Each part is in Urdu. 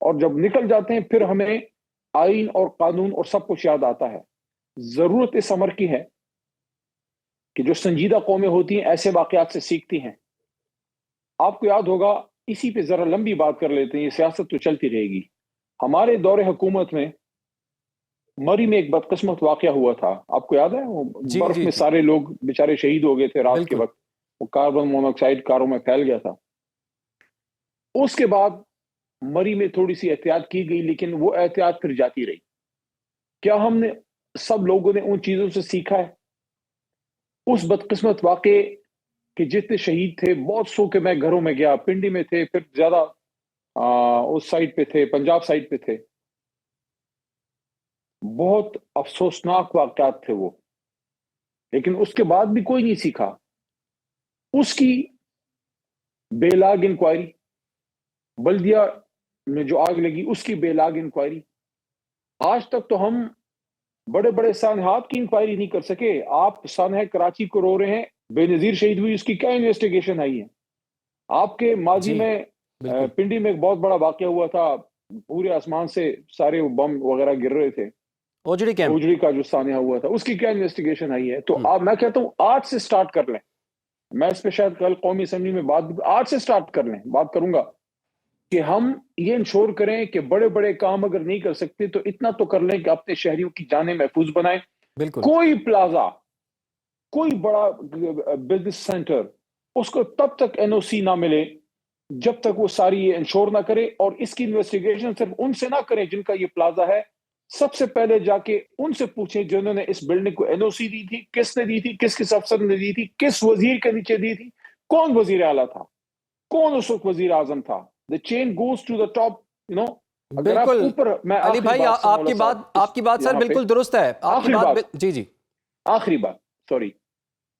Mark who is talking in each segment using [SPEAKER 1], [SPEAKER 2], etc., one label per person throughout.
[SPEAKER 1] اور جب نکل جاتے ہیں پھر ہمیں آئین اور قانون اور سب کچھ یاد آتا ہے. ضرورت اس امر کی ہے کہ جو سنجیدہ قومیں ہوتی ہیں ایسے واقعات سے سیکھتی ہیں. آپ کو یاد ہوگا, اسی پہ ذرا لمبی بات کر لیتے ہیں, یہ سیاست تو چلتی رہے گی. ہمارے دور حکومت میں مری میں ایک بدقسمت واقعہ ہوا تھا, آپ کو یاد ہے؟ وہ
[SPEAKER 2] جی
[SPEAKER 1] برف
[SPEAKER 2] جی
[SPEAKER 1] میں
[SPEAKER 2] جی
[SPEAKER 1] سارے لوگ بیچارے شہید ہو گئے تھے رات کے
[SPEAKER 2] بالکل.
[SPEAKER 1] وقت, وہ کاربن مونوکسائڈ کاروں میں پھیل گیا تھا. اس کے بعد مری میں تھوڑی سی احتیاط کی گئی, لیکن وہ احتیاط پھر جاتی رہی. کیا ہم نے سب لوگوں نے ان چیزوں سے سیکھا ہے؟ اس بدقسمت واقعے کہ جتنے شہید تھے, بہت سو کے میں گھروں میں گیا, پنڈی میں تھے, پھر زیادہ اس سائڈ پہ تھے, پنجاب سائڈ پہ تھے. بہت افسوسناک واقعات تھے وہ, لیکن اس کے بعد بھی کوئی نہیں سیکھا. اس کی بے لاگ انکوائری, بلدیہ میں جو آگ لگی اس کی بے لاگ انکوائری, آج تک تو ہم بڑے بڑے سانحات کی انکوائری نہیں کر سکے. آپ سانحہ کراچی کو رو رہے ہیں, بے نظیر شہید ہوئی, اس کی کیا انویسٹیگیشن آئی ہے؟ آپ کے ماضی
[SPEAKER 2] جی
[SPEAKER 1] میں
[SPEAKER 2] بالکل.
[SPEAKER 1] پنڈی میں ایک بہت بڑا واقعہ ہوا تھا, پورے آسمان سے سارے بم وغیرہ گر رہے تھے,
[SPEAKER 2] اوجڑی کیمپ.
[SPEAKER 1] اوجڑی کا جو سانحہ ہوا تھا, اس کی کیا انویسٹیگیشن آئی ہے؟ تو
[SPEAKER 2] ہم،
[SPEAKER 1] میں کہتا ہوں آج سے سٹارٹ کر لیں. میں اس پہ شاید کل قومی اسمبلی میں آج سے سٹارٹ کر لیں, بات کروں گا کہ ہم یہ انشور کریں کہ بڑے بڑے کام اگر نہیں کر سکتے تو اتنا تو کر لیں کہ اپنے شہریوں کی جانیں محفوظ بنائیں.
[SPEAKER 2] بالکل.
[SPEAKER 1] کوئی پلازا, کوئی بڑا بزنس سینٹر, اس کو تب تک این او سی نہ ملے جب تک وہ ساری یہ انشور نہ کرے, اور اس کی انویسٹیگیشن صرف ان سے نہ کریں جن کا یہ پلازا ہے. سب سے پہلے جا کے ان سے پوچھیں جنہوں نے اس بلڈنگ کو این او سی دی تھی, کس نے دی تھی, کس افسر نے دی تھی, کس وزیر کے نیچے دی تھی, کون وزیر اعلیٰ تھا, کون اس وقت وزیر اعظم تھا. The chain goes to the top, اگر آپ
[SPEAKER 2] بالکل
[SPEAKER 1] اوپر, میں
[SPEAKER 2] علی
[SPEAKER 1] آخری
[SPEAKER 2] بھائی
[SPEAKER 1] بات
[SPEAKER 2] آپ
[SPEAKER 1] سنولا
[SPEAKER 2] کی بات
[SPEAKER 1] صاحب
[SPEAKER 2] آپ کی بات سر
[SPEAKER 1] یہاں پہ,
[SPEAKER 2] بالکل درست ہے, آپ کی
[SPEAKER 1] آخری
[SPEAKER 2] بات
[SPEAKER 1] بات,
[SPEAKER 2] جی جی
[SPEAKER 1] آخری بات, سوری,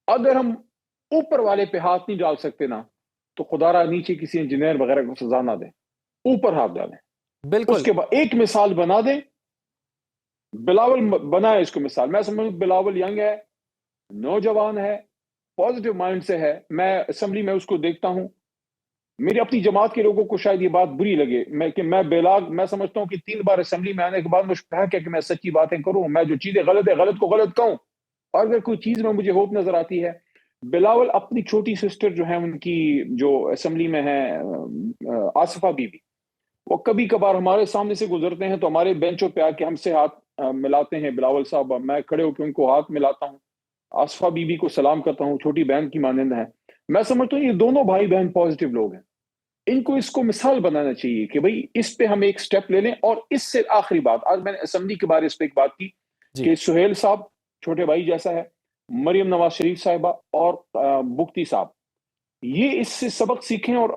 [SPEAKER 1] اگر ہم اوپر والے پہ ہاتھ نہیں ڈال سکتے نا, تو خدا را نیچے کسی انجینئر وغیرہ کو سزا نہ دیں, اوپر ہاتھ ڈالیں. اس
[SPEAKER 2] بالکل.
[SPEAKER 1] کے بعد ایک مثال بنا دیں, بلاول بنائے اس کو مثال. میں سمجھوں بلاول ینگ ہے, نوجوان ہے, پازیٹیو مائنڈ سے ہے. میں اسمبلی میں اس کو دیکھتا ہوں, میری اپنی جماعت کے لوگوں کو شاید یہ بات بری لگے میں بیلاگ, میں سمجھتا ہوں کہ 3 بار اسمبلی میں آنے کے بعد مجھے کہا کہ میں سچی باتیں کروں, میں جو چیزیں غلط ہے غلط کو غلط کہوں, اور اگر کوئی چیز میں مجھے ہوپ نظر آتی ہے. بلاول اپنی چھوٹی سسٹر جو ہے ان کی جو اسمبلی میں ہے, آصفہ بی بی, وہ کبھی کبھار ہمارے سامنے سے گزرتے ہیں تو ہمارے بینچوں پہ آ کے ہم سے ہاتھ ملاتے ہیں. بلاول صاحب, میں کھڑے ہو کے ان کو ہاتھ ملاتا ہوں, آصفہ بی بی کو سلام کرتا ہوں, چھوٹی بہن کی مانند ہے. میں سمجھتا ہوں یہ دونوں بھائی بہن پازیٹیو لوگ ہیں, ان کو اس کو مثال بنانا چاہیے کہ بھئی اس پہ ہم ایک سٹیپ لے لیں. اور اس سے آخری بات, آج میں نے اسمبلی کے بارے اس پہ ایک بات کی
[SPEAKER 2] جی
[SPEAKER 1] کہ سہیل صاحب چھوٹے بھائی جیسا ہے, مریم نواز شریف صاحبہ اور بگٹی صاحب, یہ اس سے سبق سیکھیں. اور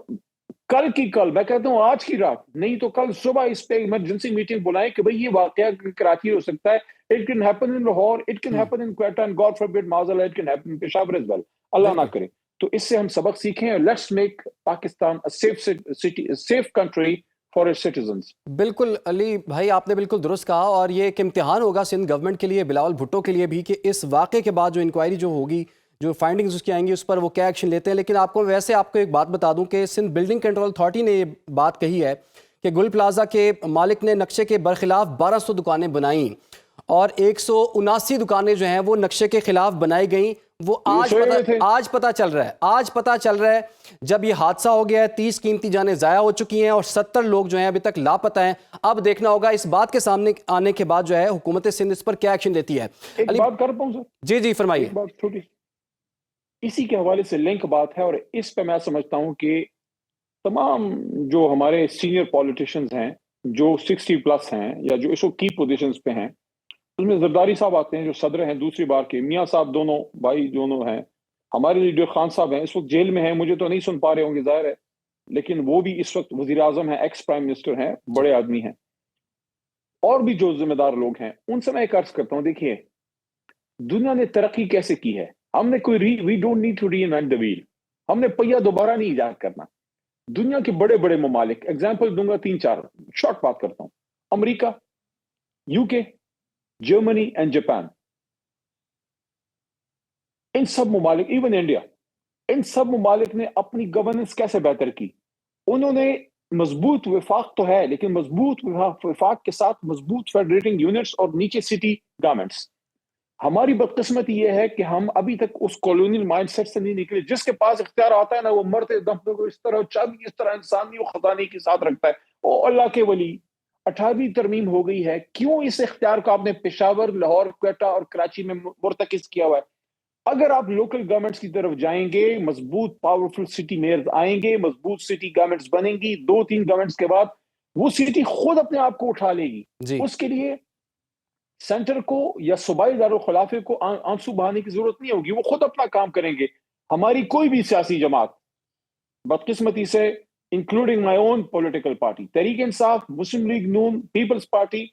[SPEAKER 1] کل کی کل, میں کہتا ہوں آج کی رات نہیں تو کل صبح اس پہ ایمرجنسی میٹنگ بلائیں کہ بھئی یہ واقعہ کراچی ہو سکتا ہے, it can happen in Lahore, it can
[SPEAKER 2] hmm,
[SPEAKER 1] happen in Quetta, and God forbid معاذ اللہ it can happen in Peshawar as well, اللہ نہ
[SPEAKER 2] بالکل
[SPEAKER 1] کرے. تو اس سے ہم سبق سیکھیں, let's make Pakistan safe country for its citizens.
[SPEAKER 2] بالکل علی بھائی آپ نے بالکل درست کہا, اور یہ ایک امتحان ہوگا سندھ گورنمنٹ کے لیے, بلاول بھٹو کے لیے بھی, کہ اس واقعے کے بعد جو انکوائری جو ہوگی, جو فائنڈنگز اس کی آئیں گی, اس پر وہ کیا ایکشن لیتے ہیں. لیکن آپ کو ویسے آپ کو ایک بات بتا دوں کہ سندھ بلڈنگ کنٹرول اتھارٹی نے یہ بات کہی ہے کہ گل پلازا کے مالک نے نقشے کے برخلاف 1200 دکانیں بنائیں, اور 179 دکانیں جو ہیں وہ نقشے کے خلاف بنائی گئیں. وہ
[SPEAKER 1] سوئے ہوئے تھے.
[SPEAKER 2] آج پتہ چل رہا ہے جب یہ حادثہ ہو گیا ہے, 30 قیمتی جانیں ضائع ہو چکی ہیں, اور 70 لوگ جو ہیں ابھی تک لاپتہ ہیں. اب دیکھنا ہوگا اس بات کے سامنے آنے کے بعد جو ہے حکومت سندھ اس پر کیا ایکشن لیتی ہے.
[SPEAKER 1] ایک
[SPEAKER 2] علی
[SPEAKER 1] بات کر پاؤں سر,
[SPEAKER 2] جی جی فرمائیے.
[SPEAKER 1] ایک بات چھوٹی, اسی کے حوالے سے لنک بات ہے, اور اس پہ میں سمجھتا ہوں کہ تمام جو ہمارے سینئر پولیٹیشنز ہیں جو 60+ ہیں یا جو اس وقت کی پوزیشنز پہ ہیں, اس میں زرداری صاحب آتے ہیں جو صدر ہیں دوسری بار کے, میاں صاحب دونوں بھائی دونوں ہیں, ہمارے لیڈر خان صاحب ہیں اس وقت جیل میں ہیں, مجھے تو نہیں سن پا رہے ہوں گے ظاہر ہے, لیکن وہ بھی اس وقت وزیر اعظم ہیں, ایکس پرائم منسٹر ہیں,
[SPEAKER 2] جی
[SPEAKER 1] بڑے آدمی ہیں. اور بھی جو ذمہ دار لوگ ہیں ان سے میں ایک عرض کرتا ہوں, دیکھیے دنیا نے ترقی کیسے کی ہے, ہم نے کوئی we don't need to reinvent the wheel, ہم نے پہیہ دوبارہ نہیں ایجاد کرنا. دنیا کے بڑے بڑے ممالک, ایگزامپل دوں گا 3-4, شارٹ بات کرتا ہوں, امریکہ, یو کے, جرمنی اینڈ جاپان, ان سب ممالک, ایون انڈیا, ان سب ممالک نے اپنی گورننس کیسے بہتر کی. انہوں نے مضبوط وفاق تو ہے، لیکن مضبوط وفاق کے ساتھ مضبوط فیڈریٹنگ یونٹس اور نیچے سٹی گورنمنٹس. ہماری بدقسمتی یہ ہے کہ ہم ابھی تک اس کالونیل مائنڈ سیٹ سے نہیں نکلے. جس کے پاس اختیار آتا ہے نا، وہ مرتے دم کو اس طرح چابی اس طرح انسانی و خزانے کے ساتھ رکھتا ہے. او اللہ کے ولی، 18ویں ترمیم ہو گئی ہے، کیوں اس اختیار کو آپ نے پشاور، لاہور، کوئٹہ اور کراچی میں مرتکز کیا ہوا ہے؟ اگر آپ لوکل گورنمنٹس کی طرف جائیں گے، مضبوط پاورفل سٹی میئرز آئیں گے، مضبوط سٹی گورنمنٹس بنیں گی، 2-3 گورنمنٹس کے بعد وہ سٹی خود اپنے آپ کو اٹھا لے گی.
[SPEAKER 2] جی
[SPEAKER 1] اس کے لیے سینٹر کو یا صوبائی دارالخلافے کو آنسو بہانے کی ضرورت نہیں ہوگی، وہ خود اپنا کام کریں گے. ہماری کوئی بھی سیاسی جماعت بدقسمتی سے including my own political party, Tehreek Insaf, Muslim League Noon, Peoples Party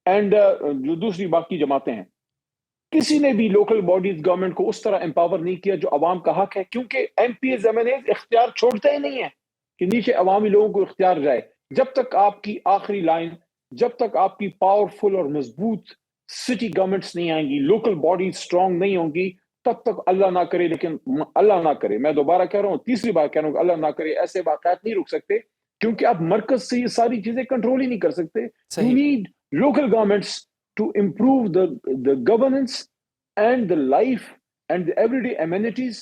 [SPEAKER 1] and جو دوسری باقی جماعتیں ہیں، کسی نے بھی لوکل باڈیز گورنمنٹ کو اس طرح امپاور نہیں کیا جو عوام کا حق ہے. کیونکہ M P As M N As اختیار چھوڑتے ہی نہیں ہیں کہ نیچے عوامی لوگوں کو اختیار جائے. جب تک آپ کی آخری لائن، جب تک آپ کی پاورفل اور مضبوط سٹی گورنمنٹس نہیں آئیں گی، لوکل باڈیز اسٹرانگ نہیں ہوں گی، تب تک اللہ نہ کرے، لیکن اللہ نہ کرے، میں دوبارہ کہہ رہا ہوں، تیسری بار کہہ رہا ہوں کہ اللہ نہ کرے، ایسے واقعات نہیں رک سکتے. کیونکہ آپ مرکز سے یہ ساری چیزیں کنٹرول ہی نہیں کر سکتے. یو
[SPEAKER 2] صحیح.
[SPEAKER 1] Need local governments to improve the governance and the life and the everyday amenities,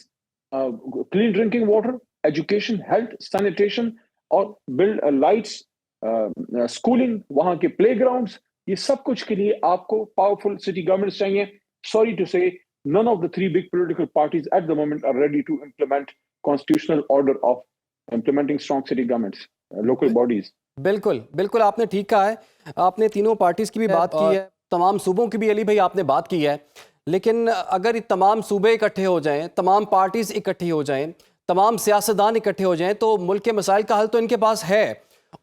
[SPEAKER 1] clean drinking water, education, health, sanitation, اور build lights, schooling، وہاں کے play grounds. یہ سب کچھ کے لیے آپ کو powerful city governments چاہیے. Sorry to say, none of the 3 big political parties at the moment are ready to implement constitutional order of implementing strong city governments, local bodies.
[SPEAKER 2] بالکل بالکل آپ نے ٹھیک کہا ہے. آپ نے تینوں پارٹیز کی بھی بات کی ہے، تمام صوبوں کی بھی علی بھائی آپ نے بات کی ہے. لیکن اگر تمام صوبے اکٹھے ہو جائیں، تمام پارٹیز اکٹھی ہو جائیں، تمام سیاستدان اکٹھے ہو جائیں، تو ملک کے مسائل کا حل تو ان کے پاس ہے.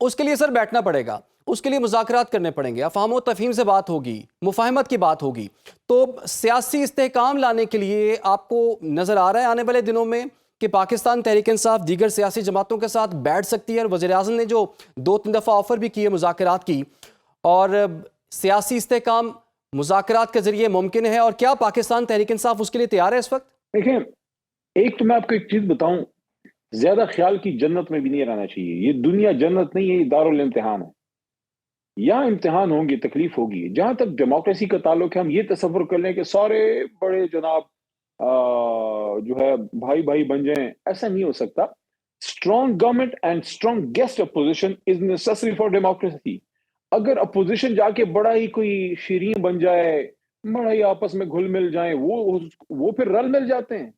[SPEAKER 2] اس کے لیے سر بیٹھنا پڑے گا، اس کے لیے مذاکرات کرنے پڑیں گے، افہام و تفہیم سے بات ہوگی، مفاہمت کی بات ہوگی. تو سیاسی استحکام لانے کے لیے آپ کو نظر آ رہا ہے آنے والے دنوں میں کہ پاکستان تحریک انصاف دیگر سیاسی جماعتوں کے ساتھ بیٹھ سکتی ہے؟ اور وزیر اعظم نے جو 2-3 دفعہ آفر بھی کیے مذاکرات کی، اور سیاسی استحکام مذاکرات کے ذریعے ممکن ہے؟ اور کیا پاکستان تحریک انصاف اس کے لیے تیار ہے اس وقت؟
[SPEAKER 1] دیکھیں، ایک تو میں آپ کو ایک چیز بتاؤں، زیادہ خیال کی جنت میں بھی نہیں رہنا چاہیے. یہ دنیا جنت نہیں ہے، یہ دارالامتحان ہے. یہاں امتحان ہوں گے، تکلیف ہوگی. جہاں تک ڈیموکریسی کا تعلق ہے، ہم یہ تصور کر لیں کہ سارے بڑے جناب جو ہے بھائی بھائی بن جائیں، ایسا نہیں ہو سکتا. Strong government and strong guest opposition is necessary for democracy. اگر اپوزیشن جا کے بڑا ہی کوئی شیریں بن جائے، بڑا ہی آپس میں گھل مل جائیں، وہ پھر رل مل جاتے ہیں.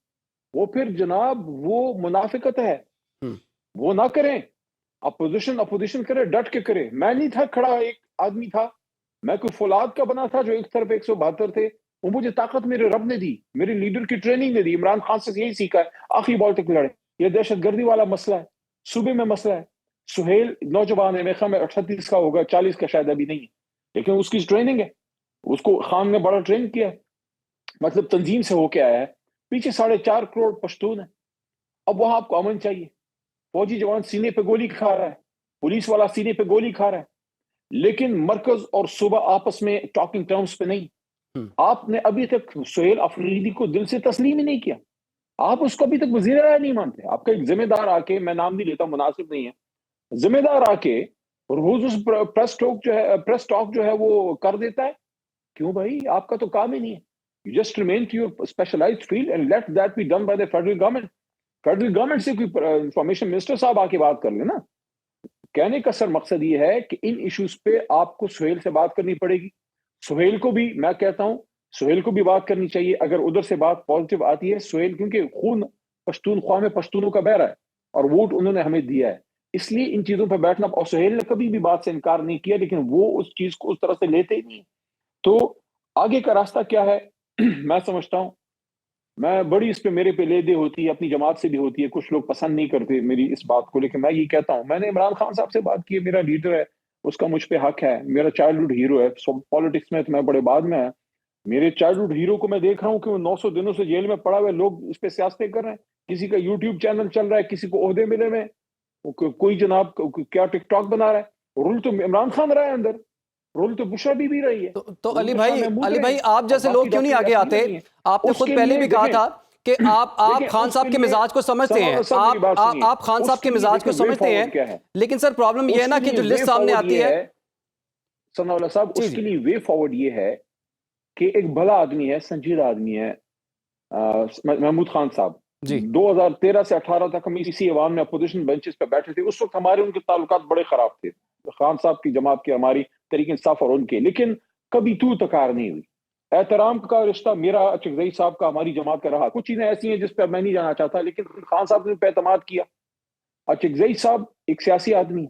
[SPEAKER 1] وہ پھر جناب وہ منافقت ہے، وہ نہ کریں. اپوزیشن کرے، ڈٹ کے کرے. میں نہیں تھا کھڑا، ایک آدمی تھا، میں کوئی فولاد کا بنا تھا جو ایک طرف 172 تھے. وہ مجھے طاقت میرے رب نے دی، میرے لیڈر کی ٹریننگ نے دی. عمران خان سے یہی سیکھا ہے، آخری بال تک لڑے. یہ دہشت گردی والا مسئلہ ہے، صوبے میں مسئلہ ہے. سہیل نوجوان ہے، میرے خیال میں 38 کا ہوگا، 40 کا شاید ابھی نہیں ہے، لیکن اس کی ٹریننگ ہے، اس کو خان نے بڑا ٹرین کیا ہے، مطلب تنظیم سے ہو کے آیا ہے. پیچھے 4.5 کروڑ پشتون ہیں. اب وہاں آپ کو امن چاہیے. فوجی جوان سینے پہ گولی کھا رہا ہے، پولیس والا سینے پہ گولی کھا رہا ہے، لیکن مرکز اور صوبہ آپس میں ٹاکنگ ٹرمز پہ نہیں. آپ نے ابھی تک سہیل افریدی کو دل سے تسلیم ہی نہیں کیا. آپ اس کو ابھی تک وزیر اعلیٰ نہیں مانتے. آپ کا ایک ذمہ دار آ کے، میں نام نہیں لیتا، مناسب نہیں ہے، ذمہ دار آ کے روز اس پریس ٹاک جو ہے وہ کر دیتا ہے. کیوں بھائی؟ آپ کا تو کام ہی نہیں ہے. You just remain to your specialized field and let that be done by the federal government. Federal government سے کوئی انفارمیشن منسٹر صاحب آ کے بات کر لیں نا. کہنے کا سر مقصد یہ ہے کہ ان ایشوز پہ آپ کو سہیل سے بات کرنی پڑے گی. سہیل کو بھی میں کہتا ہوں، سہیل کو بھی بات کرنی چاہیے. اگر ادھر سے بات پازیٹیو آتی ہے، سہیل کیونکہ خون پشتونخوا میں پشتونوں کا بہ رہا ہے اور ووٹ انہوں نے ہمیں دیا ہے، اس لیے ان چیزوں پہ بیٹھنا. اور سہیل نے کبھی بھی بات سے انکار نہیں کیا، لیکن وہ اس چیز کو اس طرح سے لیتے ہی نہیں. تو آگے کا راستہ کیا ہے؟ میں سمجھتا ہوں، میں بڑی اس پہ میرے پہ لے دے ہوتی ہے، اپنی جماعت سے بھی ہوتی ہے، کچھ لوگ پسند نہیں کرتے میری اس بات کو، لیکن میں یہ کہتا ہوں، میں نے عمران خان صاحب سے بات کی ہے، میرا لیڈر ہے، اس کا مجھ پہ حق ہے، میرا چائلڈہڈ ہیرو ہے. پالیٹکس میں تو میں بڑے بعد میں ہے. میرے چائلڈہڈ ہیرو کو میں دیکھ رہا ہوں کہ وہ 900 دنوں سے جیل میں پڑا ہوا ہے، لوگ اس پہ سیاستیں کر رہے ہیں. کسی کا یوٹیوب چینل چل رہا ہے، کسی کو عہدے ملے ہوئے، کوئی جناب کیا ٹک ٹاک بنا رہا ہے. رول تو عمران خان رہا ہے اندر، رول تو بشرا بھی رہی ہے.
[SPEAKER 2] تو علی بھائی آپ جیسے لوگ کیوں نہیں آگے آتے؟ آپ نے خود پہلے بھی کہا تھا کہ آپ خان صاحب کے مزاج کو سمجھتے ہیں، آپ خان صاحب کے مزاج کو سمجھتے ہیں، لیکن سر پرابلم یہ ہے نا کہ جو لسٹ سامنے آتی ہے
[SPEAKER 1] ثناء اللہ صاحب، اس کے لیے وے فارورڈ یہ ہے کہ ایک بھلا آدمی ہے، سنجیدہ آدمی ہے محمود خان صاحب. 2013 سے 18 تک ہم اسی ایوان میں اپوزیشن بینچز پہ بیٹھے تھے. اس وقت ہمارے ان کے تعلقات بڑے خراب تھے، خان صاحب کی جماعت کی، ہماری تحریک انصاف اور ان کے، لیکن کبھی تو تکار نہیں ہوئی. احترام کا رشتہ میرا اچکزئی صاحب کا ہماری جماعت کا رہا. کچھ چیزیں ایسی ہیں جس پہ میں نہیں جانا چاہتا، لیکن خان صاحب نے پہ اعتماد کیا. اچکزئی صاحب ایک سیاسی آدمی،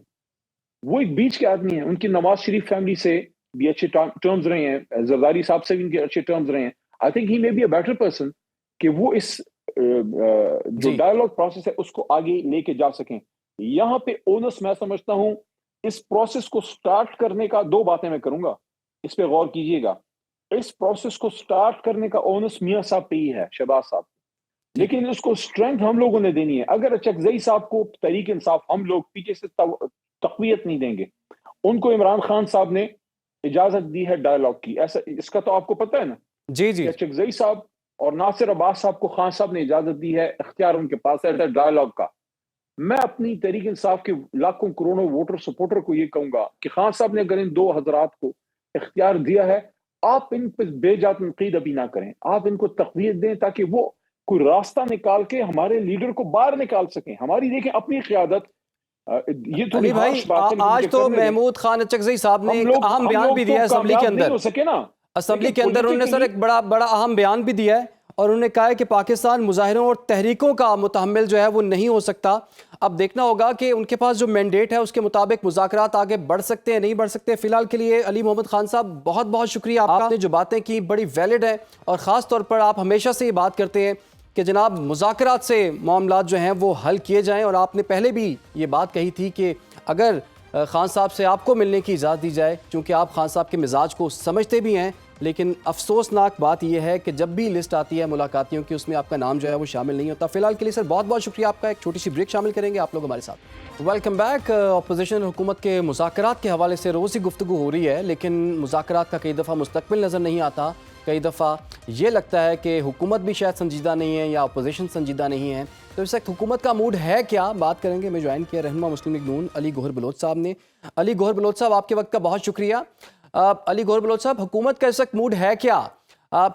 [SPEAKER 1] وہ ایک بیچ کے آدمی ہیں. ان کی نواز شریف فیملی سے بھی اچھے ٹرمز رہے ہیں، زرداری صاحب سے بھی ان کے اچھے ٹرمز رہے ہیں. I think he may be a better person کہ وہ اس جو ڈائیلاگ پروسیس ہے اس کو آگے لے کے جا سکیں. یہاں پہ اونس میں سمجھتا ہوں اس پروسیس کو سٹارٹ کرنے کا، دو باتیں میں کروں گا، اس پہ غور کیجئے گا. اس پروسیس کو سٹارٹ کرنے کا اونس میاں صاحب پہ ہی ہے، شہباز صاحب، لیکن اس کو سٹرینتھ ہم لوگوں نے دینی ہے. اگر اچکزئی صاحب کو تحریک انصاف ہم لوگ پیچھے سے تقویت نہیں دیں گے، ان کو عمران خان صاحب نے اجازت دی ہے ڈائیلاگ کی، ایسا اس کا تو آپ کو پتہ ہے نا.
[SPEAKER 2] جی
[SPEAKER 1] اچکزئی صاحب اور ناصر عباس صاحب کو خان صاحب نے اجازت دی ہے، اختیار ان کے پاس ہے ڈائیلاگ کا. میں اپنی تحریک انصاف کے لاکھوں کروڑوں ووٹر سپورٹر کو یہ کہوں گا کہ خان صاحب نے اگر ان دو حضرات کو اختیار دیا ہے، آپ ان پہ بے جا تنقید ابھی نہ کریں، آپ ان کو تقویت دیں تاکہ وہ کوئی راستہ نکال کے ہمارے لیڈر کو باہر نکال سکیں. ہماری دیکھیں اپنی قیادت، یہ تو
[SPEAKER 2] علی بھائی آج تو محمود خان اچکزئی صاحب نے ایک اہم بیان بھی دیا ہے اسمبلی کے اندر. اسمبلی کے اندر انہوں نے سر ایک بڑا اہم بیان بھی دیا ہے، اور انہوں نے کہا ہے کہ پاکستان مظاہروں اور تحریکوں کا متحمل جو ہے وہ نہیں ہو سکتا. اب دیکھنا ہوگا کہ ان کے پاس جو مینڈیٹ ہے اس کے مطابق مذاکرات آگے بڑھ سکتے ہیں نہیں بڑھ سکتے. فی الحال کے لیے علی محمد خان صاحب بہت بہت شکریہ، آپ نے جو باتیں کی بڑی ویلڈ ہیں، اور خاص طور پر آپ ہمیشہ سے یہ بات کرتے ہیں کہ جناب مذاکرات سے معاملات جو ہیں وہ حل کیے جائیں. اور آپ نے پہلے بھی یہ بات کہی تھی کہ اگر خان صاحب سے آپ کو ملنے کی اجازت دی جائے، چونکہ آپ خان صاحب کے مزاج کو سمجھتے بھی ہیں، لیکن افسوسناک بات یہ ہے کہ جب بھی لسٹ آتی ہے ملاقاتیوں کی اس میں آپ کا نام جو ہے وہ شامل نہیں ہوتا. فی الحال کے لیے سر بہت بہت شکریہ آپ کا. ایک چھوٹی سی بریک شامل کریں گے آپ لوگ ہمارے ساتھ. Welcome back. اپوزیشن حکومت کے مذاکرات کے حوالے سے روز ہی گفتگو ہو رہی ہے، لیکن مذاکرات کا کئی دفعہ مستقبل نظر نہیں آتا. کئی دفعہ یہ لگتا ہے کہ حکومت بھی شاید سنجیدہ نہیں ہے یا اپوزیشن سنجیدہ نہیں ہے. تو اس وقت حکومت کا موڈ ہے کیا، بات کریں گے. میں جوائن کیا رہنما مسلم لیگ نون علی گوہر بلوچ صاحب نے. علی گوہر بلوچ صاحب آپ کے وقت کا بہت شکریہ. علی گوہر بلوچ صاحب، حکومت کا اس وقت موڈ ہے کیا؟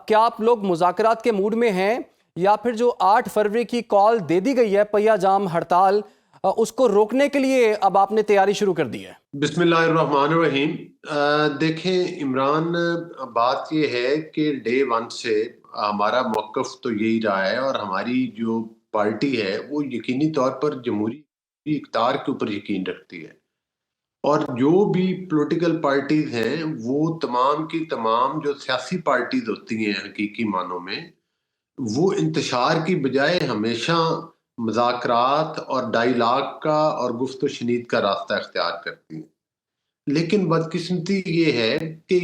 [SPEAKER 2] کیا آپ لوگ مذاکرات کے موڈ میں ہیں، یا پھر جو 8 فروری کی کال دے دی گئی ہے پہیہ جام ہڑتال، اس کو روکنے کے لیے اب آپ نے تیاری شروع کر دی ہے؟
[SPEAKER 3] بسم اللہ الرحمن الرحیم. دیکھیں عمران، بات یہ ہے کہ ڈے ون سے ہمارا موقف تو یہی رہا ہے، اور ہماری جو پارٹی ہے وہ یقینی طور پر جمہوری اقتدار کے اوپر یقین رکھتی ہے. اور جو بھی پولیٹیکل پارٹیز ہیں وہ تمام کی تمام جو سیاسی پارٹیز ہوتی ہیں حقیقی معنوں میں، وہ انتشار کی بجائے ہمیشہ مذاکرات اور ڈائیلاگ کا اور گفت و شنید کا راستہ اختیار کرتی ہیں. لیکن بدقسمتی یہ ہے کہ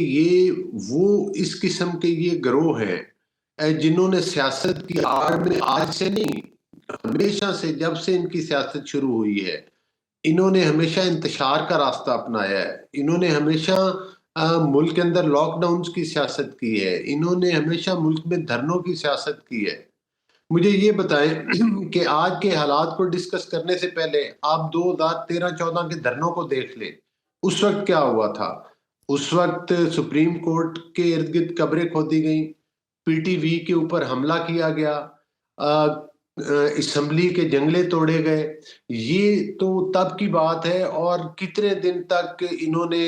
[SPEAKER 3] وہ اس قسم کے یہ گروہ ہیں جنہوں نے سیاست کی آڑ میں آج سے نہیں، ہمیشہ سے، جب سے ان کی سیاست شروع ہوئی ہے، انہوں نے ہمیشہ انتشار کا راستہ اپنایا ہے. انہوں نے ہمیشہ ملک کے اندر لاک ڈاؤنز کی سیاست کی ہے. انہوں نے ہمیشہ ملک میں دھرنوں کی سیاست کی ہے. مجھے یہ بتائیں کہ آج کے حالات کو ڈسکس کرنے سے پہلے آپ 2013-14 کے دھرنوں کو دیکھ لیں. اس وقت کیا ہوا تھا؟ اس وقت سپریم کورٹ کے ارد گرد قبریں کھودی گئیں، پی ٹی وی کے اوپر حملہ کیا گیا، اسمبلی کے جنگلے توڑے گئے. یہ تو تب کی بات ہے. اور کتنے دن تک انہوں نے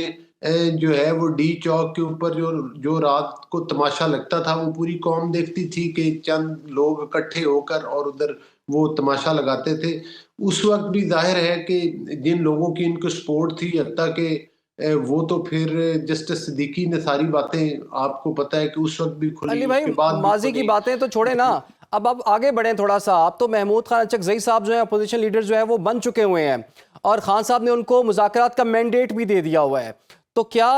[SPEAKER 3] جو ہے وہ ڈی چوک کے اوپر جو رات کو تماشا لگتا تھا وہ پوری قوم دیکھتی تھی کہ چند لوگ اکٹھے ہو کر اور ادھر وہ تماشا لگاتے تھے. اس وقت بھی ظاہر ہے کہ جن لوگوں کی ان کو سپورٹ تھی، حتیٰ کہ وہ تو پھر جسٹس صدیقی نے ساری باتیں آپ کو پتہ ہے کہ اس وقت بھی کھلی.
[SPEAKER 2] علی بھائی ماضی کی باتیں تو چھوڑیں نا، اب آگے بڑھیں تھوڑا سا. آپ تو محمود خان اچکزئی صاحب جو ہیں اپوزیشن لیڈر جو ہے وہ بن چکے ہوئے ہیں، اور خان صاحب نے ان کو مذاکرات کا مینڈیٹ بھی دے دیا ہوا ہے. تو کیا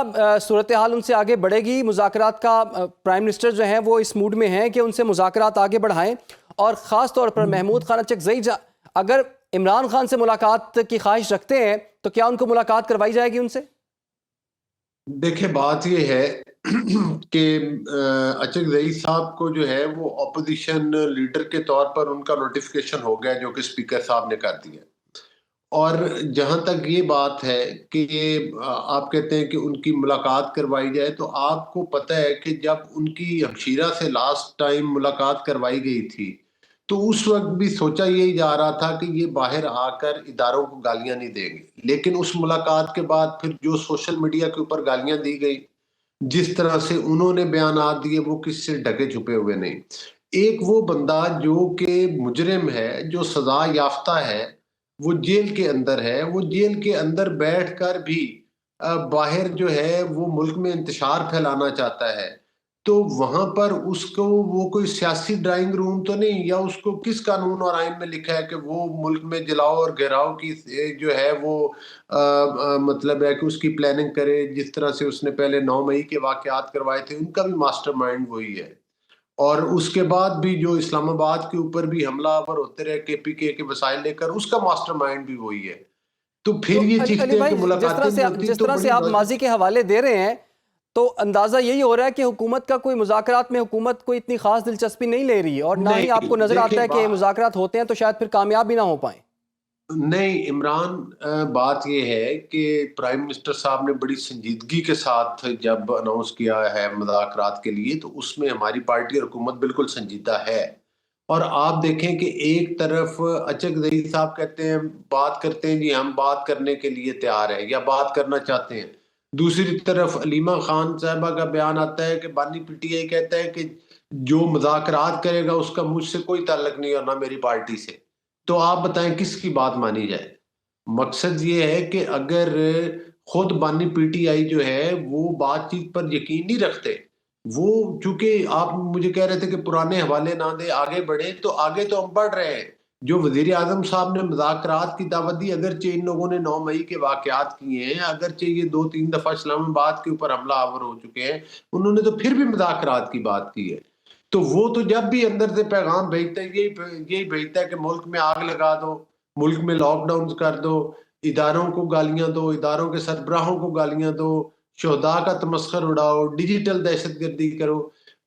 [SPEAKER 2] صورتحال ان سے آگے بڑھے گی؟ مذاکرات کا پرائم منسٹر جو ہیں وہ اس موڈ میں ہیں کہ ان سے مذاکرات آگے بڑھائیں؟ اور خاص طور پر محمود خان اچکزئی اگر عمران خان سے ملاقات کی خواہش رکھتے ہیں تو کیا ان کو ملاقات کروائی جائے گی ان سے؟
[SPEAKER 3] دیکھیں بات یہ ہے کہ اچک زئی صاحب کو جو ہے وہ اپوزیشن لیڈر کے طور پر ان کا نوٹیفیکیشن ہو گیا جو کہ اسپیکر صاحب نے کر دیا. اور جہاں تک یہ بات ہے کہ آپ کہتے ہیں کہ ان کی ملاقات کروائی جائے، تو آپ کو پتہ ہے کہ جب ان کی ہمشیرہ سے لاسٹ ٹائم ملاقات کروائی گئی تھی تو اس وقت بھی سوچا یہی جا رہا تھا کہ یہ باہر آ کر اداروں کو گالیاں نہیں دیں گے، لیکن اس ملاقات کے بعد پھر جو سوشل میڈیا کے اوپر گالیاں دی گئی، جس طرح سے انہوں نے بیانات دیے، وہ کس سے ڈھکے چھپے ہوئے نہیں. ایک وہ بندہ جو کہ مجرم ہے، جو سزا یافتہ ہے، وہ جیل کے اندر ہے، وہ جیل کے اندر بیٹھ کر بھی باہر جو ہے وہ ملک میں انتشار پھیلانا چاہتا ہے، تو وہاں پر اس کو وہ کوئی سیاسی ڈرائنگ روم تو نہیں، یا اس کو کس قانون اور آئین میں لکھا ہے کہ وہ ملک میں جلاؤ اور گھیراؤ کی جو ہے وہ مطلب ہے کہ اس کی پلاننگ کرے، جس طرح سے اس نے پہلے 9 مئی کے واقعات کروائے تھے، ان کا بھی ماسٹر مائنڈ وہی ہے. اور اس کے بعد بھی جو اسلام آباد کے اوپر بھی حملہ آور ہوتے رہے KPK کے وسائل لے کر، اس کا ماسٹر مائنڈ بھی وہی ہے. تو پھر یہ
[SPEAKER 2] علی
[SPEAKER 3] چیختے ہیں
[SPEAKER 2] بھائی،
[SPEAKER 3] کہ ملاقاتیں نہیں ہوتی،
[SPEAKER 2] جس
[SPEAKER 3] تو
[SPEAKER 2] طرح سے
[SPEAKER 3] بڑی
[SPEAKER 2] آپ ماضی کے حوالے دے رہے ہیں تو اندازہ یہی ہو رہا ہے کہ حکومت کا کوئی مذاکرات میں حکومت کوئی اتنی خاص دلچسپی نہیں لے رہی، اور نہ ہی آپ کو نظر آتا ہے کہ مذاکرات ہوتے ہیں تو شاید پھر کامیاب بھی نہ ہو پائیں.
[SPEAKER 3] نہیں عمران، بات یہ ہے کہ پرائم منسٹر صاحب نے بڑی سنجیدگی کے ساتھ جب اناؤنس کیا ہے مذاکرات کے لیے، تو اس میں ہماری پارٹی اور حکومت بالکل سنجیدہ ہے. اور آپ دیکھیں کہ ایک طرف اچک زئی صاحب کہتے ہیں، بات کرتے ہیں جی ہم بات کرنے کے لیے تیار ہیں یا بات کرنا چاہتے ہیں، دوسری طرف علیمہ خان صاحبہ کا بیان آتا ہے کہ بانی PTI کہتا ہے کہ جو مذاکرات کرے گا اس کا مجھ سے کوئی تعلق نہیں اور نہ میری پارٹی سے. تو آپ بتائیں کس کی بات مانی جائے؟ مقصد یہ ہے کہ اگر خود بانی PTI جو ہے وہ بات چیت پر یقین نہیں رکھتے، وہ چونکہ آپ مجھے کہہ رہے تھے کہ پرانے حوالے نہ دے آگے بڑھیں، تو آگے تو ہم بڑھ رہے ہیں. جو وزیر اعظم صاحب نے مذاکرات کی دعوت دی، اگرچہ ان لوگوں نے 9 مئی کے واقعات کیے ہیں، اگرچہ یہ 2-3 دفعہ اسلام آباد کے اوپر حملہ آور ہو چکے ہیں، انہوں نے تو پھر بھی مذاکرات کی بات کی ہے. تو وہ تو جب بھی اندر سے پیغام بھیجتا ہے، یہی بھیجتا ہے کہ ملک میں آگ لگا دو، ملک میں لاک ڈاؤن کر دو، اداروں کو گالیاں دو، اداروں کے سربراہوں کو گالیاں دو، شہداء کا تمسخر اڑاؤ، ڈیجیٹل دہشت گردی کرو.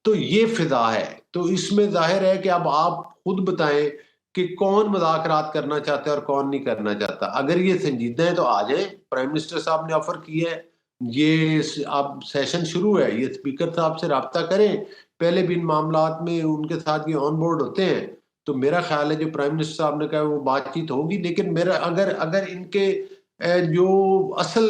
[SPEAKER 3] تو یہ فضا ہے. تو اس میں ظاہر ہے کہ اب آپ خود بتائیں کہ کون مذاکرات کرنا چاہتا ہے اور کون نہیں کرنا چاہتا. اگر یہ سنجیدہ ہیں تو آ جائیں، پرائم منسٹر صاحب نے آفر کیا ہے، یہ اب سیشن شروع ہے، یہ اسپیکر صاحب سے رابطہ کریں. پہلے بھی ان معاملات میں ان کے ساتھ یہ آن بورڈ ہوتے ہیں، تو میرا خیال ہے جو پرائم منسٹر صاحب نے کہا وہ بات چیت ہوگی. لیکن میرا اگر ان کے جو اصل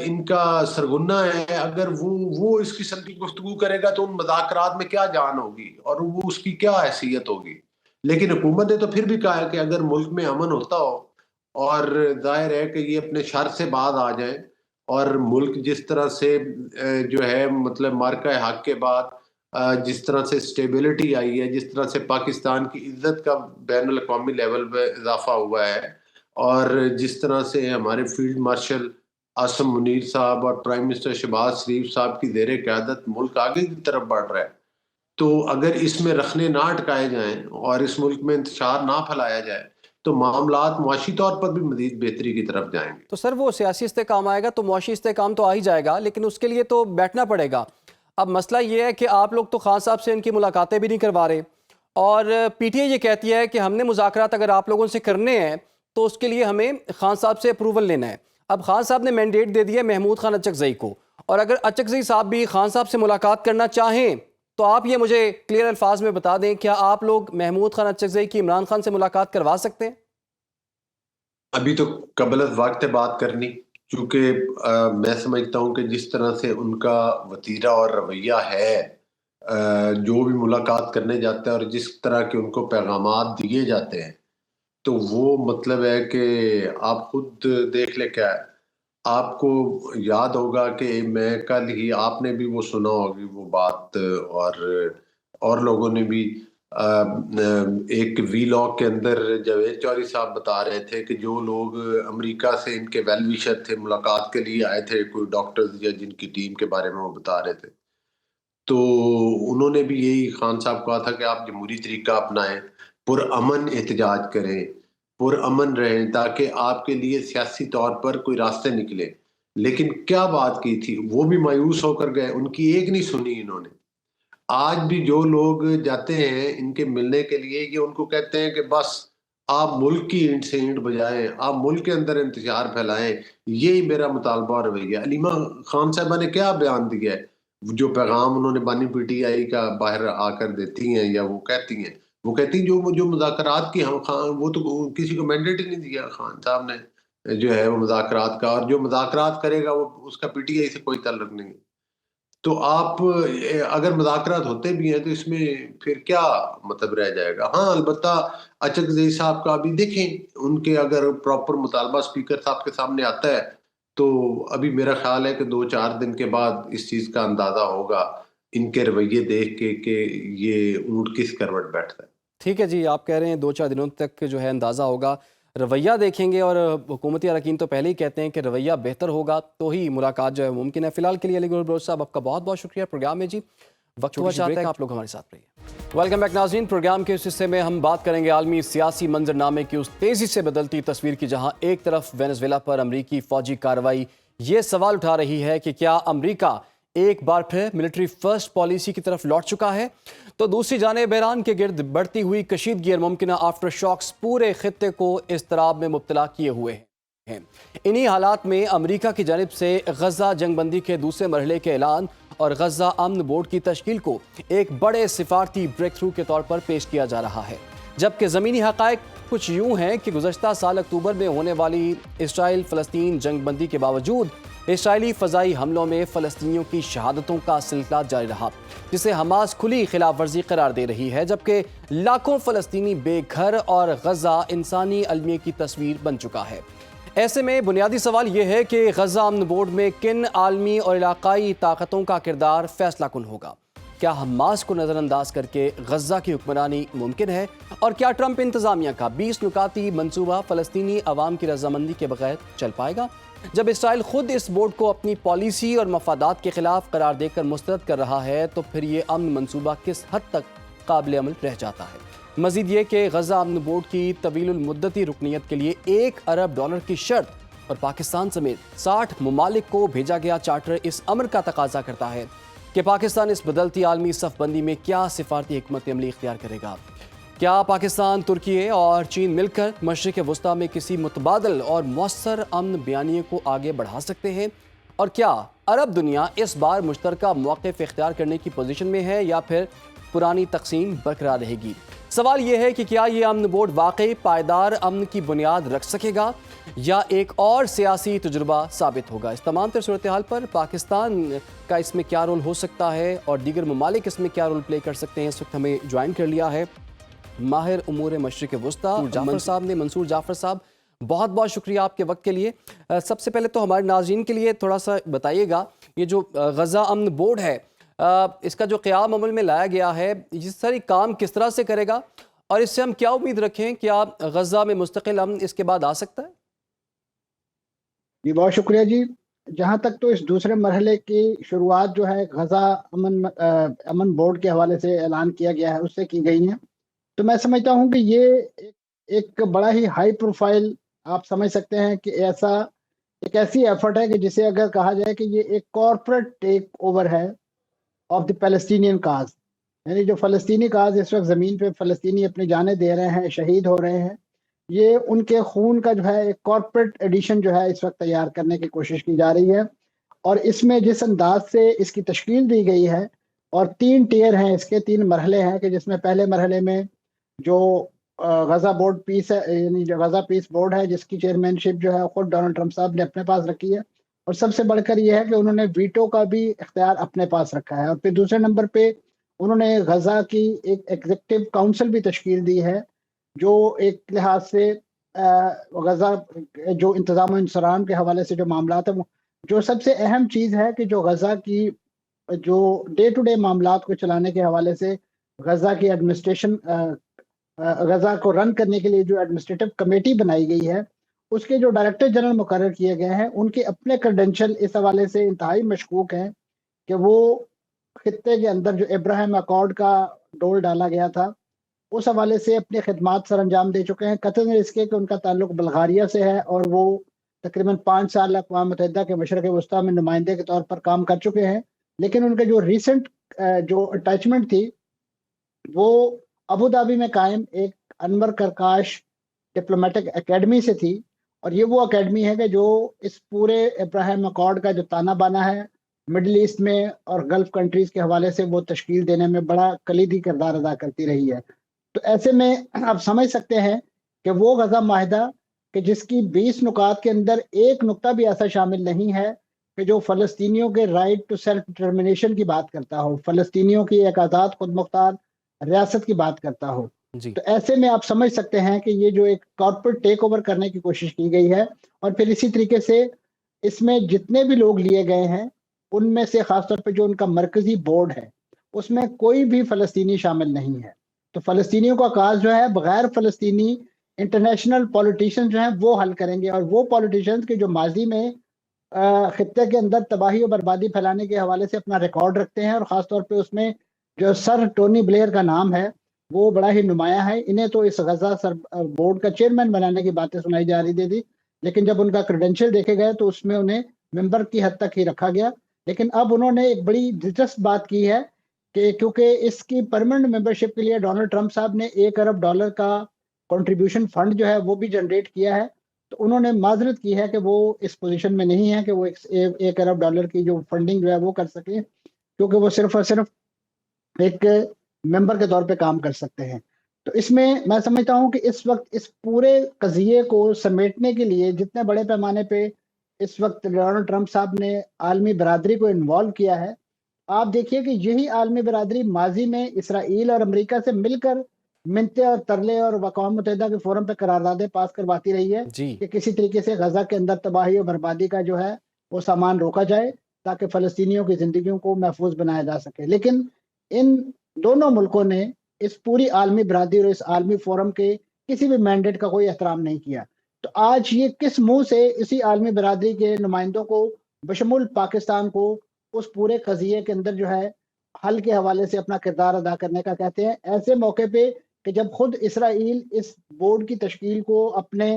[SPEAKER 3] ان کا سرگنہ ہے، اگر وہ اس قسم کی گفتگو کرے گا تو ان مذاکرات میں کیا جان ہوگی اور وہ اس کی کیا حیثیت ہوگی. لیکن حکومت نے تو پھر بھی کہا ہے کہ اگر ملک میں امن ہوتا ہو، اور ظاہر ہے کہ یہ اپنے شر سے باز آ جائیں، اور ملک جس طرح سے جو ہے مطلب مارکہ حق کے بعد جس طرح سے اسٹیبلٹی آئی ہے، جس طرح سے پاکستان کی عزت کا بین الاقوامی لیول پہ اضافہ ہوا ہے، اور جس طرح سے ہمارے فیلڈ مارشل عاصم منیر صاحب اور پرائم منسٹر شہباز شریف صاحب کی زیر قیادت ملک آگے کی طرف بڑھ رہا ہے، تو اگر اس میں رخنے نہ اٹکائے جائیں اور اس ملک میں انتشار نہ پھیلایا جائے تو معاملات معاشی طور پر بھی مزید بہتری کی طرف جائیں گے.
[SPEAKER 2] تو سر وہ سیاسی استحکام آئے گا تو معاشی استحکام تو آ ہی جائے گا، لیکن اس کے لیے تو بیٹھنا پڑے گا. اب مسئلہ یہ ہے کہ آپ لوگ تو خان صاحب سے ان کی ملاقاتیں بھی نہیں کروا رہے، اور PTI یہ کہتی ہے کہ ہم نے مذاکرات اگر آپ لوگوں سے کرنے ہیں تو اس کے لیے ہمیں خان صاحب سے اپروول لینا ہے. اب خان صاحب نے مینڈیٹ دے دیا محمود خان اچک زئی کو، اور اگر اچک زئی صاحب بھی خان صاحب سے ملاقات کرنا چاہیں تو آپ یہ مجھے کلیئر الفاظ میں بتا دیں، کیا آپ لوگ محمود خان اچک زئی کی عمران خان سے ملاقات کروا سکتے ہیں؟
[SPEAKER 3] ابھی تو قبل از وقت بات کرنی، چونکہ میں سمجھتا ہوں کہ جس طرح سے ان کا وتیرہ اور رویہ ہے، جو بھی ملاقات کرنے جاتے ہیں اور جس طرح کے ان کو پیغامات دیے جاتے ہیں، تو وہ مطلب ہے کہ آپ خود دیکھ لیں. کیا ہے، آپ کو یاد ہوگا کہ میں کل ہی، آپ نے بھی وہ سنا ہوگی وہ بات، اور لوگوں نے بھی ایک وی لاگ کے اندر جاوید چوہدری صاحب بتا رہے تھے کہ جو لوگ امریکہ سے ان کے ویل ویشر تھے، ملاقات کے لیے آئے تھے، کوئی ڈاکٹرز یا جن کی ٹیم کے بارے میں وہ بتا رہے تھے، تو انہوں نے بھی یہی خان صاحب کہا تھا کہ آپ جمہوری طریقہ اپنائیں، پرامن احتجاج کریں، پرامن رہیں، تاکہ آپ کے لیے سیاسی طور پر کوئی راستے نکلے. لیکن کیا بات کی تھی، وہ بھی مایوس ہو کر گئے، ان کی ایک نہیں سنی انہوں نے۔ آج بھی جو لوگ جاتے ہیں ان کے ملنے کے لیے، یہ ان کو کہتے ہیں کہ بس آپ ملک کی اینٹ سے اینٹ بجائیں، آپ ملک کے اندر انتشار پھیلائیں، یہی میرا مطالبہ اور رویہ۔ علیمہ خان صاحبہ نے کیا بیان دیا ہے، جو پیغام انہوں نے بانی پی ٹی آئی کا باہر آ کر دیتی ہیں، یا وہ کہتی ہیں جو مذاکرات کی وہ تو کسی کو مینڈیٹ ہی نہیں دیا خان صاحب نے جو ہے وہ مذاکرات کا، اور جو مذاکرات کرے گا وہ اس کا پی ٹی آئی سے کوئی تعلق نہیں۔ تو آپ اگر مذاکرات ہوتے بھی ہیں تو اس میں پھر کیا مطلب رہ جائے گا؟ ہاں البتہ اچکزئی صاحب کا ابھی دیکھیں، ان کے اگر پراپر مطالبہ اسپیکر صاحب کے سامنے آتا ہے تو ابھی میرا خیال ہے کہ 2-4 دن کے بعد اس چیز کا اندازہ ہوگا ان کے رویے دیکھ کے کہ یہ اونٹ کس کروٹ بیٹھتا ہے۔
[SPEAKER 2] ٹھیک ہے جی، آپ کہہ رہے ہیں 2-4 دنوں تک جو ہے اندازہ ہوگا، رویہ دیکھیں گے، اور حکومتی اراکین تو پہلے ہی کہتے ہیں کہ رویہ بہتر ہوگا تو ہی ملاقات جو ہے ممکن ہے۔ فی الحال کے لیے علی گل بلوچ صاحب آپ کا بہت بہت شکریہ پروگرام میں جی، وقت ہوا چاہتا ہے کہ آپ لوگ ہمارے ساتھ رہیے۔ ویلکم بیک ناظرین، پروگرام کے اس حصے میں ہم بات کریں گے عالمی سیاسی منظرنامے کی اس تیزی سے بدلتی تصویر کی، جہاں ایک طرف وینزویلا پر امریکی فوجی کارروائی یہ سوال اٹھا رہی ہے کہ کیا امریکہ ایک بار پھر ملٹری فرسٹ پالیسی کی طرف لوٹ چکا ہے، تو دوسری جانب ایران کے گرد بڑھتی ہوئی کشیدگی اور ممکنہ آفٹر شاکس پورے خطے کو اضطراب میں مبتلا کیے ہوئے ہیں۔ انہی حالات میں امریکہ کی جانب سے غزہ جنگ بندی کے دوسرے مرحلے کے اعلان اور غزہ امن بورڈ کی تشکیل کو ایک بڑے سفارتی بریک تھرو کے طور پر پیش کیا جا رہا ہے، جبکہ زمینی حقائق کچھ یوں ہیں کہ گزشتہ سال اکتوبر میں ہونے والی اسرائیل فلسطین جنگ بندی کے باوجود اسرائیلی فضائی حملوں میں فلسطینیوں کی شہادتوں کا سلسلہ جاری رہا، جسے حماس کھلی خلاف ورزی قرار دے رہی ہے، جبکہ لاکھوں فلسطینی بے گھر اور غزہ انسانی المیے کی تصویر بن چکا ہے۔ ایسے میں بنیادی سوال یہ ہے کہ غزہ امن بورڈ میں کن عالمی اور علاقائی طاقتوں کا کردار فیصلہ کن ہوگا؟ کیا حماس کو نظر انداز کر کے غزہ کی حکمرانی ممکن ہے؟ اور کیا ٹرمپ انتظامیہ کا 20 نکاتی منصوبہ فلسطینی عوام کی رضامندی کے بغیر چل پائے گا؟ جب اسرائیل خود اس بورڈ کو اپنی پالیسی اور مفادات کے خلاف قرار دے کر مسترد کر رہا ہے، تو پھر یہ امن منصوبہ کس حد تک قابل عمل رہ جاتا ہے؟ مزید یہ کہ غزہ امن بورڈ کی طویل المدتی رکنیت کے لیے $1 ارب کی شرط اور پاکستان سمیت 60 ممالک کو بھیجا گیا چارٹر اس امر کا تقاضا کرتا ہے کہ پاکستان اس بدلتی عالمی صف بندی میں کیا سفارتی حکمت عملی اختیار کرے گا۔ کیا پاکستان، ترکی اور چین مل کر مشرق وسطیٰ میں کسی متبادل اور مؤثر امن بیانیے کو آگے بڑھا سکتے ہیں؟ اور کیا عرب دنیا اس بار مشترکہ موقف اختیار کرنے کی پوزیشن میں ہے، یا پھر پرانی تقسیم برقرار رہے گی؟ سوال یہ ہے کہ کیا یہ امن بورڈ واقعی پائیدار امن کی بنیاد رکھ سکے گا، یا ایک اور سیاسی تجربہ ثابت ہوگا؟ اس تمام تر صورتحال پر پاکستان کا اس میں کیا رول ہو سکتا ہے، اور دیگر ممالک اس میں کیا رول پلے کر سکتے ہیں؟ اس وقت ہمیں جوائن کر لیا ہے ماہر امور مشرق وسطیٰ جعفر صاحب نے۔ منصور جعفر صاحب، بہت بہت شکریہ آپ کے وقت کے لیے۔ سب سے پہلے تو ہمارے ناظرین کے لیے تھوڑا سا بتائیے گا، یہ جو غزہ امن بورڈ ہے، اس کا جو قیام عمل میں لایا گیا ہے، یہ ساری کام کس طرح سے کرے گا، اور اس سے ہم کیا امید رکھیں؟ کیا غزہ میں مستقل امن اس کے بعد آ سکتا ہے؟
[SPEAKER 4] جی بہت شکریہ جی۔ جہاں تک تو اس دوسرے مرحلے کی شروعات جو ہے غزہ امن بورڈ کے حوالے سے اعلان کیا گیا ہے اس سے کی گئی ہے، تو میں سمجھتا ہوں کہ یہ ایک بڑا ہی ہائی پروفائل آپ سمجھ سکتے ہیں کہ ایک ایسی ایفرٹ ہے کہ جسے اگر کہا جائے کہ یہ ایک کارپوریٹ ٹیک اوور ہے آف دی پیلسٹینین کاز، یعنی جو فلسطینی کاز اس وقت زمین پہ فلسطینی اپنی جانیں دے رہے ہیں، شہید ہو رہے ہیں، یہ ان کے خون کا جو ہے ایک کارپوریٹ ایڈیشن جو ہے اس وقت تیار کرنے کی کوشش کی جا رہی ہے، اور اس میں جس انداز سے اس کی تشکیل دی گئی ہے، اور 3 ٹیئر ہیں اس کے، 3 مرحلے ہیں، کہ جس میں پہلے مرحلے میں جو غزہ بورڈ پیس ہے، یعنی جو غزہ پیس بورڈ ہے، جس کی چیئرمین شپ جو ہے خود ڈونلڈ ٹرمپ صاحب نے اپنے پاس رکھی ہے، اور سب سے بڑھ کر یہ ہے کہ انہوں نے ویٹو کا بھی اختیار اپنے پاس رکھا ہے، اور پھر دوسرے نمبر پہ انہوں نے غزہ کی ایک ایگزیکٹو کاؤنسل بھی تشکیل دی ہے، جو ایک لحاظ سے غزہ جو انتظام و انصرام کے حوالے سے جو معاملات ہیں، جو سب سے اہم چیز ہے کہ جو غزہ کی جو ڈے ٹو ڈے معاملات کو چلانے کے حوالے سے غزہ کی ایڈمنسٹریشن، غزہ کو رن کرنے کے لیے جو ایڈمنسٹریٹو کمیٹی بنائی گئی ہے، اس کے جو ڈائریکٹر جنرل مقرر کیے گئے ہیں، ان کے اپنے کریڈینشل اس حوالے سے انتہائی مشکوک ہیں کہ وہ خطے کے اندر جو ابراہیم اکارڈ کا ڈول ڈالا گیا تھا اس حوالے سے اپنی خدمات سر انجام دے چکے ہیں، قطعاً اس کے کہ ان کا تعلق بلغاریہ سے ہے، اور وہ تقریباً 5 سال اقوام متحدہ کے مشرق وسطیٰ میں نمائندے کے طور پر کام کر چکے ہیں، لیکن ان کے جو ریسنٹ جو اٹیچمنٹ تھی وہ ابو دھابی میں قائم ایک انور کرکاش ڈپلومیٹک اکیڈمی سے تھی، اور یہ وہ اکیڈمی ہے کہ جو اس پورے ابراہیم اکارڈ کا جو تانا بانا ہے مڈل ایسٹ میں اور گلف کنٹریز کے حوالے سے وہ تشکیل دینے میں بڑا کلیدی کردار ادا کرتی رہی ہے۔ تو ایسے میں آپ سمجھ سکتے ہیں کہ وہ غزہ معاہدہ کہ جس کی 20 نکات کے اندر ایک نقطہ بھی ایسا شامل نہیں ہے کہ جو فلسطینیوں کے رائٹ ٹو سیلف ڈٹرمنیشن کی بات کرتا ہو، فلسطینیوں کی ایک آزاد خود مختار ریاست کی بات کرتا ہو،
[SPEAKER 2] جی
[SPEAKER 4] تو ایسے میں آپ سمجھ سکتے ہیں کہ یہ جو ایک کارپوریٹ ٹیک اوور کرنے کی کوشش کی گئی ہے، اور پھر اسی طریقے سے اس میں جتنے بھی لوگ لیے گئے ہیں ان میں سے خاص طور پہ جو ان کا مرکزی بورڈ ہے اس میں کوئی بھی فلسطینی شامل نہیں ہے۔ تو فلسطینیوں کا کاز جو ہے بغیر فلسطینی انٹرنیشنل پولیٹیشین جو ہیں وہ حل کریں گے، اور وہ پولیٹیشینز کے جو ماضی میں خطے کے اندر تباہی و بربادی پھیلانے کے حوالے سے اپنا ریکارڈ رکھتے ہیں، اور خاص طور پہ اس میں جو سر ٹونی بلیئر کا نام ہے وہ بڑا ہی نمایاں ہے۔ انہیں تو اس غزہ بورڈ کا چیئرمین بنانے کی باتیں سنائی جا رہی تھی، لیکن جب ان کا کریڈینشیل دیکھے گئے تو اس میں انہیں ممبر کی حد تک ہی رکھا گیا۔ لیکن اب انہوں نے ایک بڑی دلچسپ بات کی ہے کہ کیونکہ اس کی پرماننٹ ممبرشپ کے لیے ڈونلڈ ٹرمپ صاحب نے $1 ارب کا کنٹریبیوشن فنڈ جو ہے وہ بھی جنریٹ کیا ہے، تو انہوں نے معذرت کی ہے کہ وہ اس پوزیشن میں نہیں ہے کہ وہ $1 ارب کی جو فنڈنگ جو ہے وہ کر سکیں، کیونکہ وہ صرف اور صرف ایک ممبر کے طور پہ کام کر سکتے ہیں۔ تو اس میں سمجھتا ہوں کہ اس وقت اس پورے قضیے کو سمیٹنے کے لیے جتنے بڑے پیمانے پہ اس وقت ڈونلڈ ٹرمپ صاحب نے عالمی برادری کو انوالو کیا ہے، آپ دیکھیے کہ یہی عالمی برادری ماضی میں اسرائیل اور امریکہ سے مل کر منتیں اور ترلے اور اقوام متحدہ کے فورم پہ قراردادیں پاس کرواتی رہی ہے
[SPEAKER 2] جی
[SPEAKER 4] کہ کسی طریقے سے غزہ کے اندر تباہی و بربادی کا جو ہے وہ سامان روکا جائے تاکہ فلسطینیوں کی زندگیوں کو محفوظ بنایا جا سکے۔ لیکن ان دونوں ملکوں نے اس پوری عالمی برادری اور اس عالمی فورم کے کسی بھی مینڈیٹ کا کوئی احترام نہیں کیا۔ تو آج یہ کس منہ سے اسی عالمی برادری کے نمائندوں کو بشمول پاکستان کو اس پورے قضیے کے اندر جو ہے حل کے حوالے سے اپنا کردار ادا کرنے کا کہتے ہیں، ایسے موقع پہ کہ جب خود اسرائیل اس بورڈ کی تشکیل کو اپنے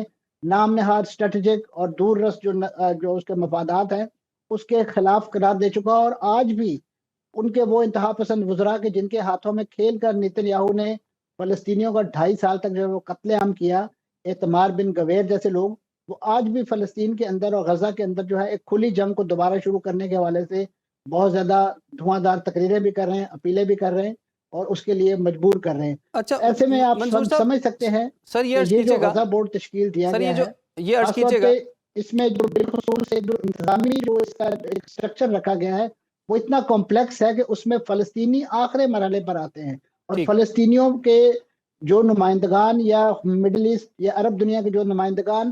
[SPEAKER 4] نام نہاد اسٹریٹجک اور دور رس جو اس کے مفادات ہیں اس کے خلاف قرار دے چکا، اور آج بھی ان کے وہ انتہا پسند وزراء کے جن کے ہاتھوں میں کھیل کر نیتن یاہو نے فلسطینیوں کا 2.5 سال تک جو وہ قتل عام کیا، اعتمار بن گویر جیسے لوگ، وہ آج بھی فلسطین کے اندر اور غزہ کے اندر جو ہے ایک کھلی جنگ کو دوبارہ شروع کرنے کے حوالے سے بہت زیادہ دھواں دار تقریریں بھی کر رہے ہیں، اپیلیں بھی کر رہے ہیں، اور اس کے لیے مجبور کر رہے ہیں۔
[SPEAKER 2] اچھا
[SPEAKER 4] ایسے میں آپ
[SPEAKER 2] منصور صاحب،
[SPEAKER 4] سمجھ سکتے ہیں
[SPEAKER 2] سر یہ
[SPEAKER 4] کہ
[SPEAKER 2] عرض
[SPEAKER 4] یہ جو
[SPEAKER 2] کیجیے گا،
[SPEAKER 4] غزہ بورڈ تشکیل دیا
[SPEAKER 2] سر
[SPEAKER 4] گیا ہے
[SPEAKER 2] یہ عرض
[SPEAKER 4] خاص طور
[SPEAKER 2] کیجیے گا،
[SPEAKER 4] پہ اس میں جو بالخصوص ایک جو انتظامی جو اس کا ایک اسٹرکچر رکھا گیا ہے وہ اتنا کمپلیکس ہے کہ اس میں فلسطینی آخری مرحلے پر آتے ہیں، اور
[SPEAKER 2] ٹھیک
[SPEAKER 4] فلسطینیوں کے جو نمائندگان یا مڈل ایسٹ یا عرب دنیا کے جو نمائندگان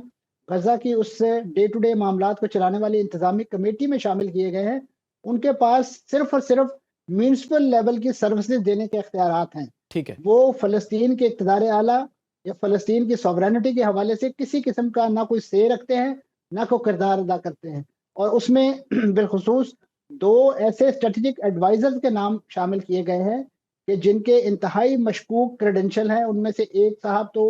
[SPEAKER 4] غزہ کی اس سے ڈے ٹو ڈے معاملات کو چلانے والی انتظامی کمیٹی میں شامل کیے گئے ہیں، ان کے پاس صرف اور صرف میونسپل لیول کی سروسز دینے کے اختیارات ہیں۔
[SPEAKER 2] ٹھیک ہے،
[SPEAKER 4] وہ فلسطین کے اقتدار اعلیٰ یا فلسطین کی سوورینٹی کے حوالے سے کسی قسم کا نہ کوئی سے رکھتے ہیں نہ کوئی کردار ادا کرتے ہیں، اور اس میں بالخصوص 2 ایسے اسٹریٹجک ایڈوائزرز کے نام شامل کیے گئے ہیں کہ جن کے انتہائی مشکوک کریڈنشل ہیں۔ ان میں سے ایک صاحب تو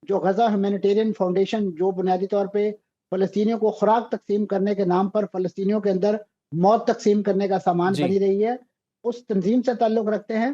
[SPEAKER 4] جو غزہ ہیومینیٹیرین فاؤنڈیشن جو بنیادی طور پہ فلسطینیوں کو خوراک تقسیم کرنے کے نام پر فلسطینیوں کے اندر موت تقسیم کرنے کا سامان
[SPEAKER 2] جی
[SPEAKER 4] بنی رہی ہے، اس تنظیم سے تعلق رکھتے ہیں،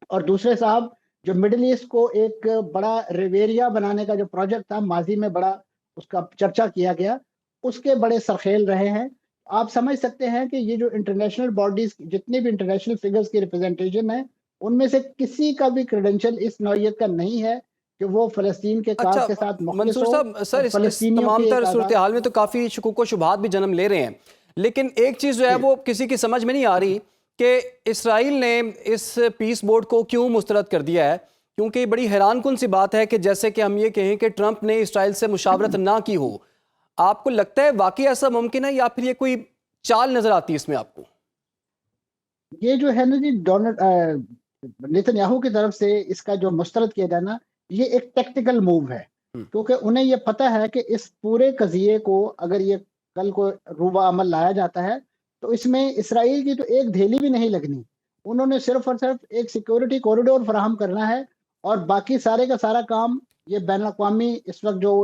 [SPEAKER 4] اور دوسرے صاحب جو مڈل ایسٹ کو ایک بڑا ریویریا بنانے کا جو پروجیکٹ تھا ماضی میں بڑا اس کا چرچا کیا گیا، اس کے بڑے سرخیل رہے ہیں۔ آپ سمجھ سکتے ہیں کہ یہ جو انٹرنیشنل باڈیز جتنے بھی انٹرنیشنل فگرز کی ریپرزنٹیشن ہے ان میں سے کسی کا بھی کریڈنشل اس نوعیت کا نہیں ہے کہ وہ فلسطین کے کاز کے ساتھ مخلص
[SPEAKER 2] منصور
[SPEAKER 4] ہو،
[SPEAKER 2] صاحب، سر
[SPEAKER 4] اور
[SPEAKER 2] اس
[SPEAKER 4] فلسطینیوں
[SPEAKER 2] تمام
[SPEAKER 4] کی
[SPEAKER 2] تر
[SPEAKER 4] ایک
[SPEAKER 2] صورتحال میں تو کافی شکوک و شبہات بھی جنم لے رہے ہیں، لیکن ایک چیز جو ہے وہ کسی کی سمجھ میں نہیں آ رہی کہ اسرائیل نے اس پیس بورڈ کو کیوں مسترد کر دیا ہے، کیونکہ یہ بڑی حیران کن سی بات ہے کہ جیسے کہ ہم یہ کہیں کہ ٹرمپ نے اسرائیل سے مشاورت نہ کی ہو۔ آپ کو لگتا ہے واقعی ایسا ممکن ہے یا پھر یہ کوئی چال نظر آتی ہے اس میں آپ کو؟
[SPEAKER 4] یہ جو ہے نا جی نیتن یاہو کی طرف سے اس کا جو مسترد کیا جانا یہ ایک ٹیکٹیکل موو ہے، کیونکہ انہیں یہ پتہ ہے کہ اس پورے قضیے کو اگر یہ کل کو روبہ عمل لایا جاتا ہے تو اس میں اسرائیل کی تو ایک دھیلی بھی نہیں لگنی، انہوں نے صرف اور صرف ایک سیکورٹی کوریڈور فراہم کرنا ہے، اور باقی سارے کا سارا کام یہ بین الاقوامی اس وقت جو